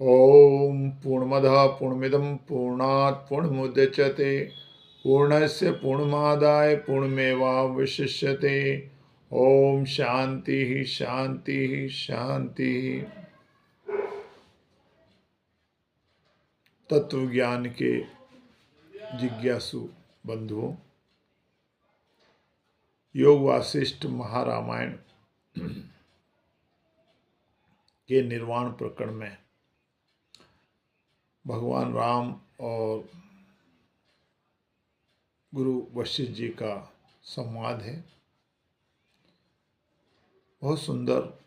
ओम पूर्णमदः पूर्णमिदं पूर्णात् पूर्णमुदच्यते पूर्णस्य पूर्णमादाय पूर्णमेवावशिष्यते। ओम शांति शांति शांति। तत्व ज्ञान के जिज्ञासु बंधुओं, योग वासिष्ठ महारामायण के निर्वाण प्रकरण में भगवान राम और गुरु वशिष्ठ जी का संवाद है। बहुत सुंदर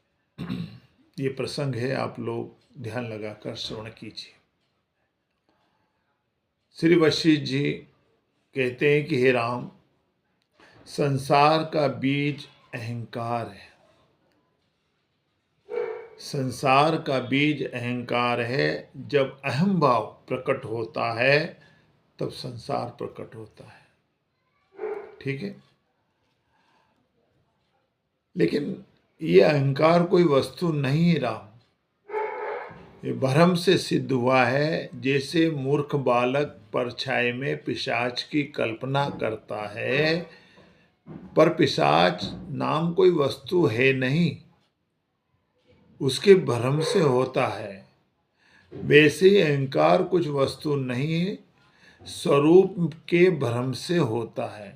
ये प्रसंग है, आप लोग ध्यान लगाकर श्रवण कीजिए। श्री वशिष्ठ जी कहते हैं कि हे राम, संसार का बीज अहंकार है। संसार का बीज अहंकार है। जब अहम भाव प्रकट होता है तब संसार प्रकट होता है। ठीक है, लेकिन ये अहंकार कोई वस्तु नहीं है राम। ये भ्रम से सिद्ध हुआ है। जैसे मूर्ख बालक परछाई में पिशाच की कल्पना करता है, पर पिशाच नाम कोई वस्तु है नहीं, उसके भ्रम से होता है। वैसे ही अहंकार कुछ वस्तु नहीं है, स्वरूप के भ्रम से होता है।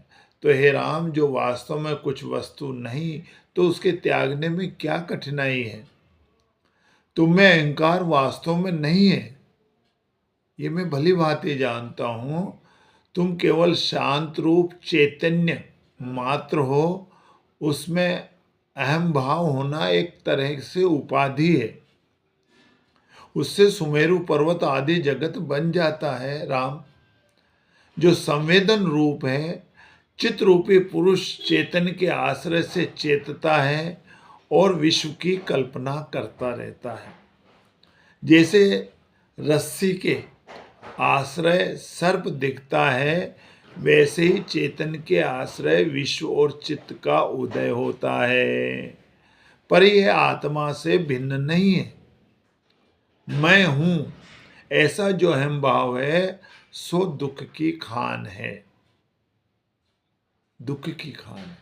तो हे राम, जो वास्तव में कुछ वस्तु नहीं, तो उसके त्यागने में क्या कठिनाई है। तुम्हें अहंकार वास्तव में नहीं है, ये मैं भली भांति जानता हूं। तुम केवल शांत रूप चैतन्य मात्र हो। उसमें अहम भाव होना एक तरह से उपाधि है। उससे सुमेरु पर्वत आदि जगत बन जाता है राम। जो संवेदन रूप है, चित्त रूपी पुरुष चेतन के आश्रय से चेतता है और विश्व की कल्पना करता रहता है। जैसे रस्सी के आश्रय सर्प दिखता है, वैसे ही चेतन के आश्रय विश्व और चित्त का उदय होता है। पर यह आत्मा से भिन्न नहीं है। मैं हूं ऐसा जो अहम भाव है, सो दुख की खान है। दुख की खान है।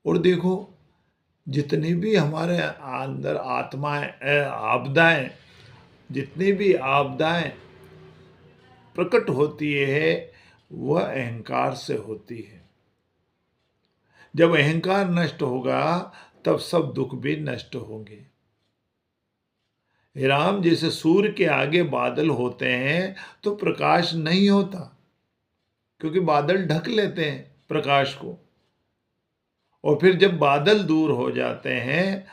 और देखो, जितनी भी हमारे अंदर आत्माएं आपदाएं, जितनी भी आपदाएं प्रकट होती है, वह अहंकार से होती है। जब अहंकार नष्ट होगा तब सब दुख भी नष्ट होंगे। राम, जैसे सूर्य के आगे बादल होते हैं तो प्रकाश नहीं होता, क्योंकि बादल ढक लेते हैं प्रकाश को। और फिर जब बादल दूर हो जाते हैं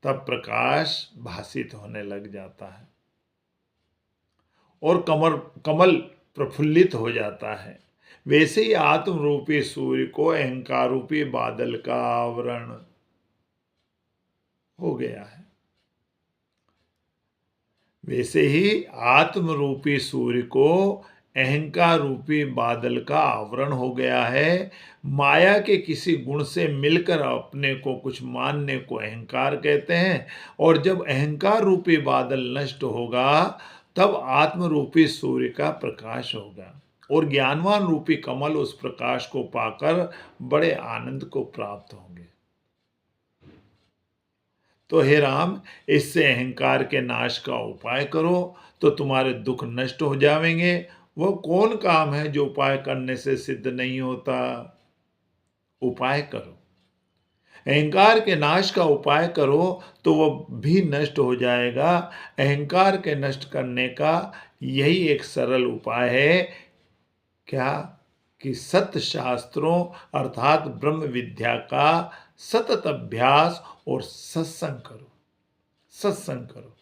तब प्रकाश भासित होने लग जाता है और कमल प्रफुल्लित हो जाता है। वैसे ही आत्म रूपी सूर्य को अहंकार रूपी बादल का आवरण हो गया है। वैसे ही आत्म रूपी सूर्य को अहंकार रूपी बादल का आवरण हो गया है। माया के किसी गुण से मिलकर अपने को कुछ मानने को अहंकार कहते हैं। और जब अहंकार रूपी बादल नष्ट होगा तब आत्म रूपी सूर्य का प्रकाश होगा और ज्ञानवान रूपी कमल उस प्रकाश को पाकर बड़े आनंद को प्राप्त होंगे। तो हे राम, इससे अहंकार के नाश का उपाय करो तो तुम्हारे दुख नष्ट हो जाएंगे। वह कौन काम है जो उपाय करने से सिद्ध नहीं होता। उपाय करो, अहंकार के नाश का उपाय करो तो वह भी नष्ट हो जाएगा। अहंकार के नष्ट करने का यही एक सरल उपाय है। क्या कि सत्य शास्त्रों अर्थात ब्रह्म विद्या का सतत अभ्यास और सत्संग करो। सत्संग करो।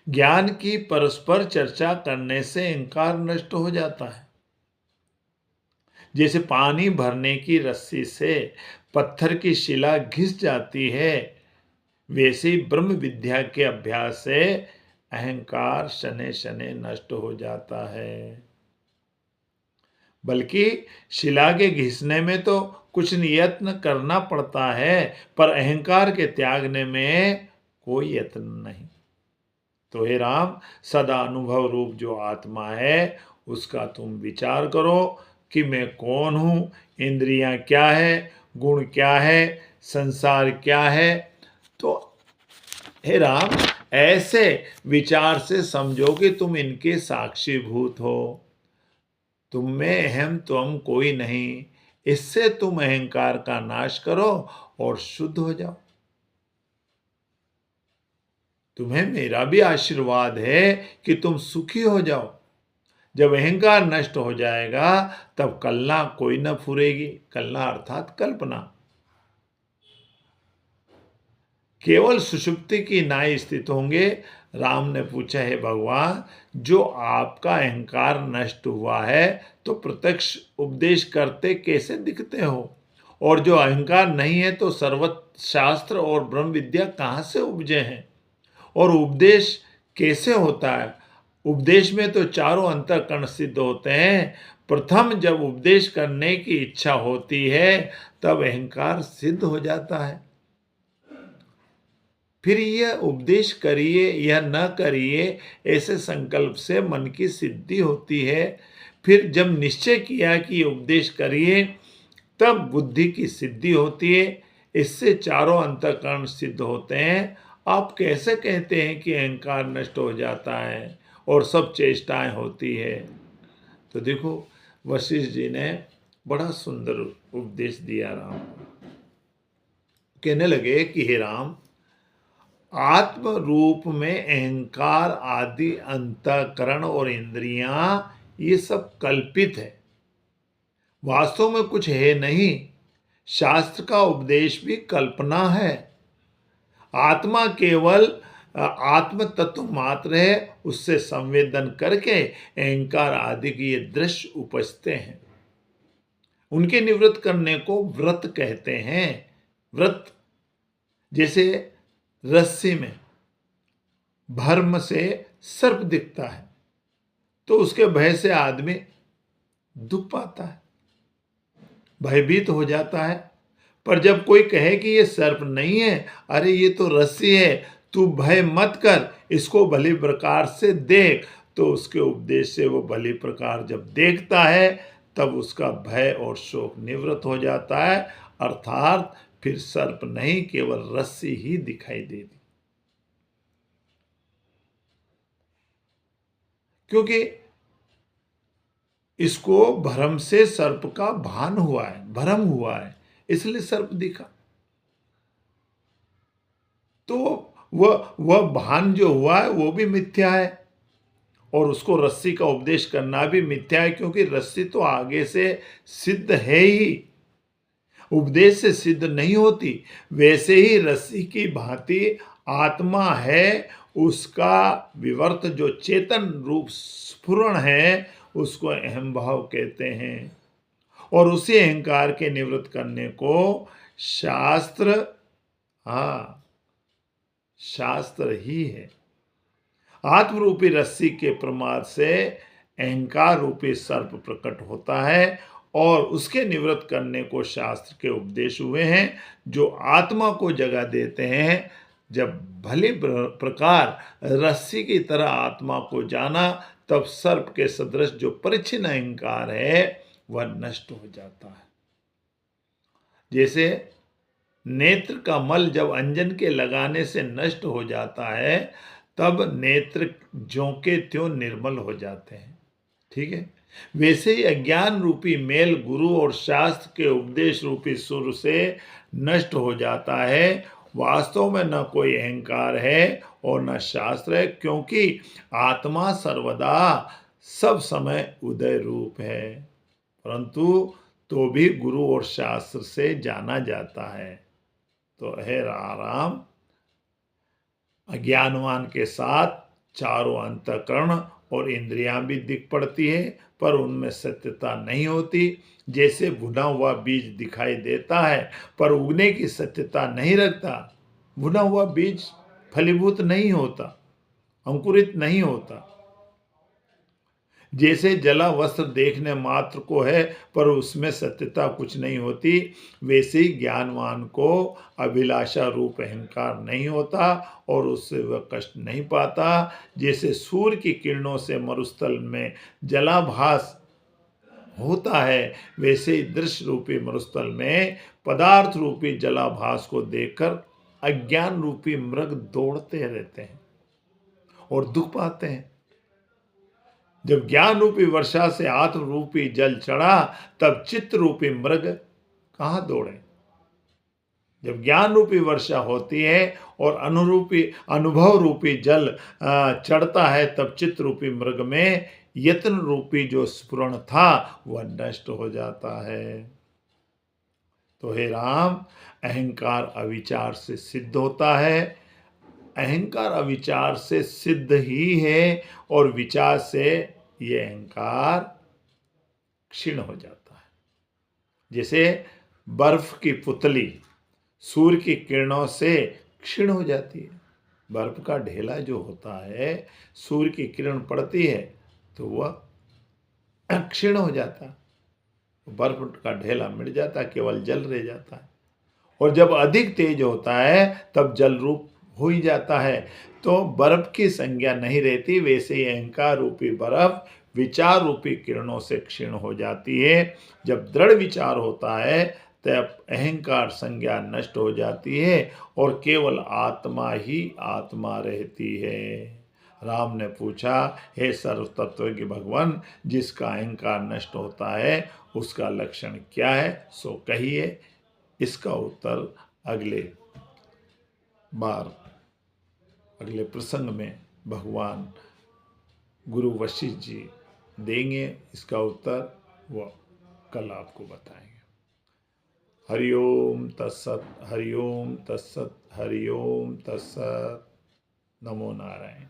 ज्ञान की परस्पर चर्चा करने से अहंकार नष्ट हो जाता है। जैसे पानी भरने की रस्सी से पत्थर की शिला घिस जाती है, वैसे ही ब्रह्म विद्या के अभ्यास से अहंकार शनै शनै नष्ट हो जाता है। बल्कि शिला के घिसने में तो कुछ यत्न करना पड़ता है, पर अहंकार के त्यागने में कोई यत्न नहीं। तो हे राम, सदा अनुभव रूप जो आत्मा है उसका तुम विचार करो कि मैं कौन हूं, इंद्रियां क्या है, गुण क्या है, संसार क्या है। तो हे राम, ऐसे विचार से समझो कि तुम इनके साक्षीभूत हो। तुम में अहम त्वम कोई नहीं। इससे तुम अहंकार का नाश करो और शुद्ध हो जाओ। तुम्हें मेरा भी आशीर्वाद है कि तुम सुखी हो जाओ। जब अहंकार नष्ट हो जाएगा तब कलना कोई न फुरेगी। कलना अर्थात कल्पना। केवल सुषुप्ति की नाई स्थित होंगे। राम ने पूछा, है भगवान, जो आपका अहंकार नष्ट हुआ है तो प्रत्यक्ष उपदेश करते कैसे दिखते हो, और जो अहंकार नहीं है तो सर्वत्र शास्त्र और ब्रह्म विद्या कहाँ से उपजे हैं, और उपदेश कैसे होता है। उपदेश में तो चारों अंतःकरण सिद्ध होते हैं। प्रथम जब उपदेश करने की इच्छा होती है तब अहंकार सिद्ध हो जाता है। फिर यह उपदेश करिए या न करिए, ऐसे संकल्प से मन की सिद्धि होती है। फिर जब निश्चय किया कि उपदेश करिए तब बुद्धि की सिद्धि होती है। इससे चारों अंतःकरण सिद्ध होते हैं। आप कैसे कहते हैं कि अहंकार नष्ट हो जाता है और सब चेष्टाएं होती है। तो देखो, वशिष्ठ जी ने बड़ा सुंदर उपदेश दिया राम को। कहने लगे कि हे राम, आत्म रूप में अहंकार आदि अंतःकरण और इंद्रियां ये सब कल्पित है, वास्तव में कुछ है नहीं। शास्त्र का उपदेश भी कल्पना है। आत्मा केवल आत्म तत्व मात्र है। उससे संवेदन करके अहंकार आदि के ये दृश्य उपजते हैं। उनके निवृत्त करने को व्रत कहते हैं। व्रत जैसे रस्सी में भर्म से सर्प दिखता है तो उसके भय से आदमी दुख पाता है, भयभीत हो जाता है। पर जब कोई कहे कि ये सर्प नहीं है, अरे ये तो रस्सी है, तू भय मत कर, इसको भली प्रकार से देख, तो उसके उपदेश से वो भली प्रकार जब देखता है तब उसका भय और शोक निवृत्त हो जाता है। अर्थात फिर सर्प नहीं, केवल रस्सी ही दिखाई देती। क्योंकि इसको भ्रम से सर्प का भान हुआ है, भ्रम हुआ है, इसलिए सर्प दिखा। तो वह भान जो हुआ है वो भी मिथ्या है, और उसको रस्सी का उपदेश करना भी मिथ्या है, क्योंकि रस्सी तो आगे से सिद्ध है ही, उपदेश से सिद्ध नहीं होती। वैसे ही रस्सी की भांति आत्मा है, उसका विवर्त जो चेतन रूप स्फुरण है उसको अहम भाव कहते हैं। और उसी अहंकार के निवृत्त करने को शास्त्र, शास्त्र ही है। आत्मरूपी रस्सी के प्रमाद से अहंकार रूपी सर्प प्रकट होता है, और उसके निवृत्त करने को शास्त्र के उपदेश हुए हैं, जो आत्मा को जगा देते हैं। जब भली प्रकार रस्सी की तरह आत्मा को जाना, तब सर्प के सदृश जो परिच्छिन्न अहंकार है वह नष्ट हो जाता है। जैसे नेत्र का मल जब अंजन के लगाने से नष्ट हो जाता है, तब नेत्र ज्यों के त्यों निर्मल हो जाते हैं। ठीक है, वैसे ही अज्ञान रूपी मेल गुरु और शास्त्र के उपदेश रूपी सुर से नष्ट हो जाता है। वास्तव में न कोई अहंकार है और न शास्त्र है, क्योंकि आत्मा सर्वदा सब समय उदय रूप है, परंतु तो भी गुरु और शास्त्र से जाना जाता है। तो हे राम, अज्ञानवान के साथ चारों अंतःकरण और इंद्रियां भी दिख पड़ती है, पर उनमें सत्यता नहीं होती। जैसे भुना हुआ बीज दिखाई देता है पर उगने की सत्यता नहीं रखता। भुना हुआ बीज फलीभूत नहीं होता, अंकुरित नहीं होता। जैसे जला वस्त्र देखने मात्र को है पर उसमें सत्यता कुछ नहीं होती, वैसे ही ज्ञानवान को अभिलाषा रूप अहंकार नहीं होता और उससे वह कष्ट नहीं पाता। जैसे सूर्य की किरणों से मरुस्थल में जलाभास होता है, वैसे ही दृश्य रूपी मरुस्थल में पदार्थ रूपी जलाभास को देखकर अज्ञान रूपी मृग दौड़ते रहते हैं और दुख पाते हैं। जब ज्ञान रूपी वर्षा से आत्म रूपी जल चढ़ा, तब चित्त रूपी मृग कहाँ दौड़े। जब ज्ञान रूपी वर्षा होती है और अनुरूपी अनुभव रूपी जल चढ़ता है, तब चित्त रूपी मृग में यत्न रूपी जो स्फुरण था वह नष्ट हो जाता है। तो हे राम, अहंकार अविचार से सिद्ध होता है। अहंकार अविचार से सिद्ध ही है और विचार से ये अहंकार क्षीण हो जाता है। जैसे बर्फ की पुतली सूर्य की किरणों से क्षीण हो जाती है। बर्फ का ढेला जो होता है, सूर्य की किरण पड़ती है तो वह क्षीण हो जाता है, बर्फ का ढेला मिट जाता है, केवल जल रह जाता है। और जब अधिक तेज होता है तब जल रूप हो ही जाता है, तो बर्फ की संज्ञा नहीं रहती। वैसे ही अहंकार रूपी बर्फ विचार रूपी किरणों से क्षीण हो जाती है। जब दृढ़ विचार होता है तब अहंकार संज्ञा नष्ट हो जाती है और केवल आत्मा ही आत्मा रहती है। राम ने पूछा, हे सर्व तत्वज्ञ भगवान, जिसका अहंकार नष्ट होता है उसका लक्षण क्या है, सो कहिए। इसका उत्तर अगले बार, अगले प्रसंग में भगवान गुरु वशिष्ठ जी देंगे। इसका उत्तर वह कल आपको बताएंगे। हरिओम तत्सत, हरिओम तत्सत, हरिओम तत्सत। नमो नारायण।